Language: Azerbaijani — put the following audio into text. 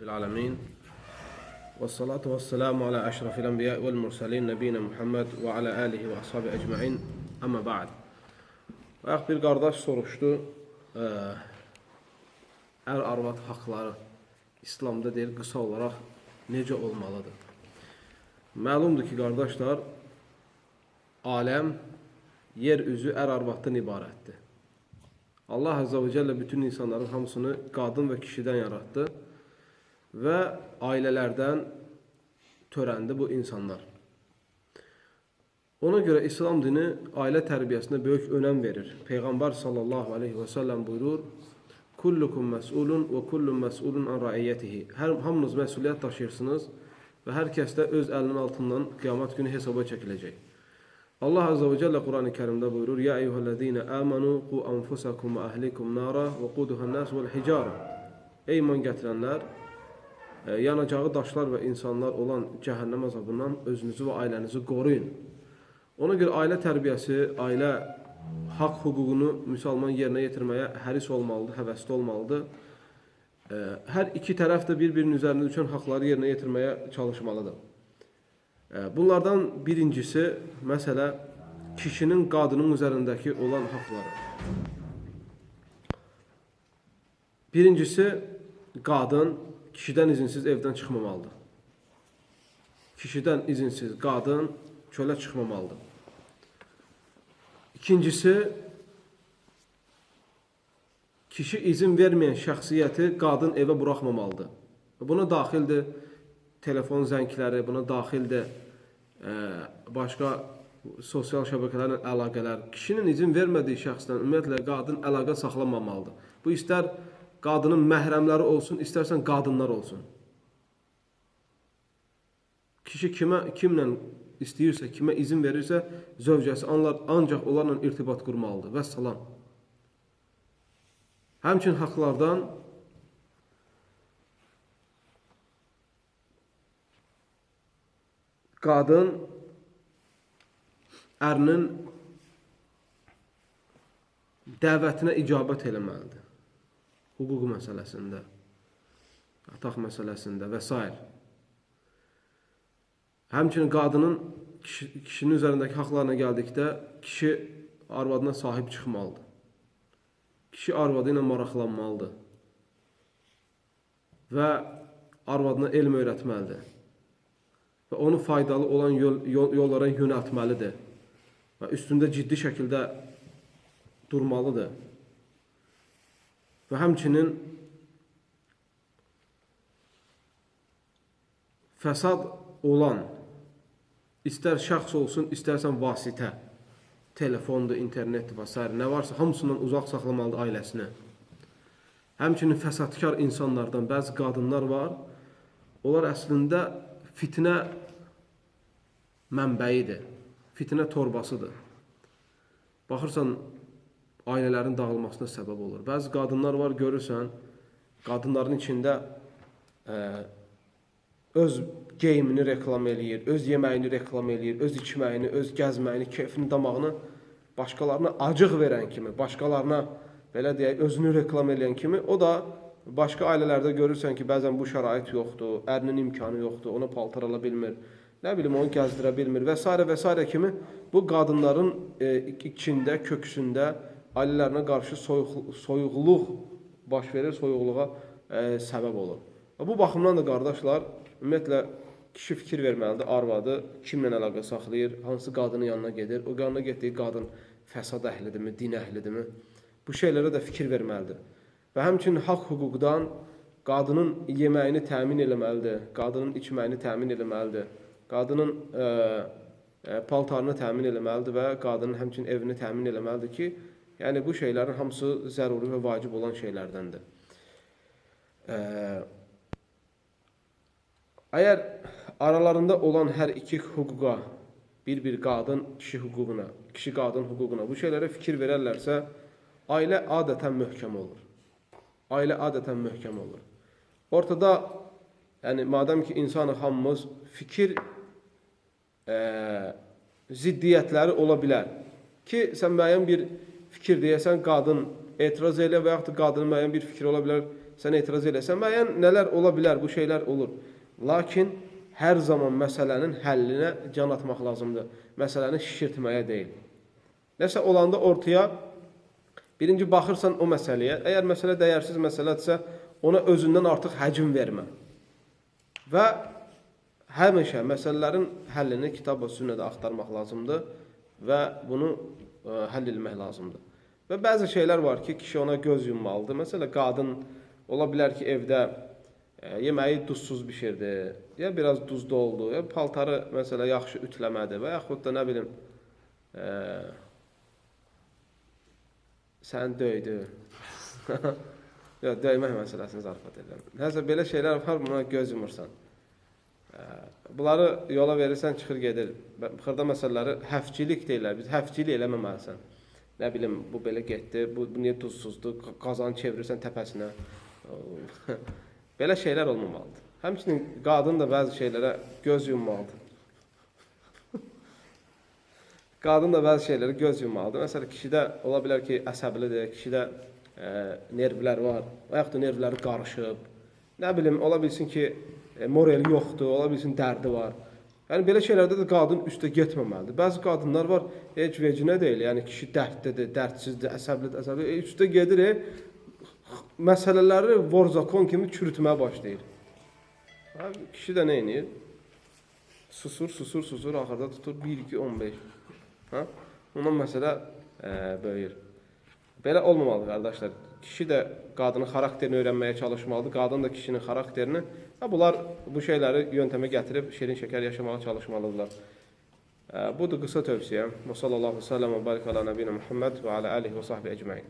العالمين والصلاة والسلام على أشرف الأنبياء والمرسلين نبiyina Muhammed və alə alihi və ashabi əcməin. Amma ba'd. Bir qardaş soruşdu, ər-arvad haqları İslamda deyil, qısa olaraq necə olmalıdır? Məlumdur ki, qardaşlar, aləm, yer üzü ər-arvaddan ibarətdir. Allah Azze və Cəllə bütün insanların hamısını qadın və kişidən yaratdı və ailələrdən törəndi bu insanlar. Ona görə İslam dini ailə tərbiyəsinə böyük önəm verir. Peyğəmbər sallallahu aleyhi və səlləm buyurur, Kullukum məs'ulun və kullun məs'ulun an raiyyətihi. Hamınız məsuliyyət daşıyırsınız və hər kəs də öz əlinin altından qiyamət günü hesaba çəkiləcək. Allah Azze və Cəllə Quran-ı Kərimdə buyurur, Ya eyyuhəl-ləzīnə əmənu qu anfusakum və əhlikum nara və quduhən-nəs vəl-hicara. Ey iman gətirənlər, yanacağı daşlar və insanlar olan cəhənnəm azabından özünüzü və ailənizi qoruyun. Ona görə ailə tərbiyəsi, ailə haqq hüququnu müsəlman yerinə yetirməyə həris olmalıdır, həvəsli olmalıdır. Hər iki tərəf də bir-birinin üzərində düşən haqları yerinə yetirməyə çalışmalıdır. Bunlardan birincisi, məsələ, kişinin qadının üzərindəki olan haqları. Birincisi, qadın kişidən izinsiz evdən çıxmamalıdır. Kişidən izinsiz qadın çölə çıxmamalıdır. İkincisi, kişi izin verməyən şəxsiyyəti qadın evə buraxmamalıdır. Buna daxildir telefon zəngləri, buna daxildir başqa sosial şəbəkələrin əlaqələr. Kişinin izin vermədiyi şəxsdən ümumiyyətlə qadın əlaqə saxlamamalıdır. Bu istər qadının məhrəmləri olsun, istərsən qadınlar olsun. Kişi kimlə istəyirsə, kimə izin verirsə, zövcəsi ancaq onlarla irtibat qurmalıdır. Və salam. Həmçinin haqlardan qadın ərinin dəvətinə icabət eləməlidir. Hüquq məsələsində, ataq məsələsində və s. Həmçinin qadının kişinin üzərindəki haqlarına gəldikdə, kişi arvadına sahib çıxmalıdır. Kişi arvadı ilə maraqlanmalıdır və arvadına elm öyrətməlidir və onu faydalı olan yollara yönəltməlidir və üstündə ciddi şəkildə durmalıdır. Və həmçinin fəsad olan, istər şəxs olsun, istərsən vasitə, telefondur, internetdir və s. nə varsa, hamısından uzaq saxlamalıdır ailəsini. Həmçinin fəsadkar insanlardan bəzi qadınlar var, onlar əslində fitnə mənbəyidir, fitnə torbasıdır. Baxırsan, ailələrin dağılmasına səbəb olur. Bəzi qadınlar var, görürsən, qadınların içində öz geyimini reklam eləyir, öz yeməyini reklam eləyir, öz içməyini, öz gəzməyini, keyfini, damağını başqalarına acıq verən kimi, başqalarına, belə deyək, özünü reklam eləyən kimi, o da başqa ailələrdə görürsən ki, bəzən bu şərait yoxdur, ərinin imkanı yoxdur, ona paltar ala bilmir, nə bilim, onu gəzdirə bilmir və s. kimi bu qadınların içində, köksündə ailələrinə qarşı soyuqluq baş verir, soyuqluğa səbəb olur. Bu baxımdan da qardaşlar, ümumiyyətlə, kişi fikir verməlidir, arvadı kimlə əlaqə saxlayır, hansı qadının yanına gedir, o yanına getdiyi qadın fəsad əhlidirmi, din əhlidirmi? Bu şeylərə də fikir verməlidir. Və həmçinin haqq hüquqdan qadının yeməyini təmin eləməlidir, qadının içməyini təmin eləməlidir, qadının paltarını təmin eləməlidir və qadının həmçinin evini təmin eləməlidir ki, yəni bu şeylərin hamısı zəruri və vacib olan şeylərdəndir. Əgər aralarında olan hər iki hüquqa, bir qadın kişi hüququna, kişi qadın hüququna bu şeylərə fikir verərlərsə, ailə adətən möhkəm olur. Ailə adətən möhkəm olur. Ortada, yəni madəm ki, insanı hamımız fikir ziddiyyətləri ola bilər ki, sən müəyyən bir fikir deyəsən, qadın etiraz elə və yaxud da qadının müəyyən bir fikir ola bilər, sən etiraz eləsən, müəyyən nələr ola bilər, bu şeylər olur. Lakin hər zaman məsələnin həllinə can atmaq lazımdır. Məsələni şişirtməyə deyil. Nəsə olanda ortaya birinci baxırsan o məsələyə. Əgər məsələ dəyərsiz məsələdirsə, ona özündən artıq həcm vermə. Və həmişə məsələlərin həllini kitab və sünnədə axtarmaq lazımdır və bunu həll etmək lazımdır. Və bəzi şeylər var ki, kişi ona göz yummalıdır. Məsələn, qadın ola bilər ki, evdə yeməyi duzsuz bişirdi, ya biraz duzlu oldu, ya paltarı məsələ yaxşı ütləmədi və yaxud da nə bilim sən döydü. Yox, döymək məsələsini zarafat edirəm. Nəsə belə şeylər var, buna göz yumursan. Bunları yola verirsən, çıxır gedir. Xırda məsələləri həfcilik deyirlər. Biz həfcilik eləməməlisən. Nə bilim, bu belə getdi, bu niyə duzsuzdur, qazanı çevirirsən təpəsinə. Belə şeylər olmamalıdır. Həmçinin qadın da bəzi şeylərə göz yummalıdır. Qadın da bəzi şeylərə göz yummalıdır. Məsələn, kişidə ola bilər ki, əsəblidir, kişidə nervlər var, və yaxud da nervləri qarışıb. Nə bilim, ola bilsin ki, morali yoxdur, ola bilsin dərdi var. Yəni, belə şeylərdə də qadın üstə getməməlidir. Bəzi qadınlar var, heç vecinə deyil, yəni kişi dərdlidir, dərdsizdir, əsəblidir, üstə gedir, məsələləri vorzakon kimi çürütməyə başlayır. Kişi də nə edir? Susur, axırda tutur 1, 2, 15. Ondan məsələ böyür. Belə olmamalıdır, qardaşlar. Kişi də qadının xarakterini öyrənməyə çalışmalıdır, qadın da kişinin xarakterini. Bunlar bu şeyləri yöntəmə gətirib şirin şəkər yaşamağa çalışmalıdırlar. Budur qısa tövsiyə. Və sallallahu aleyhi və səlləm və barik ala nəbiyyə Muhammed və alə alihi və sahbi ecmain.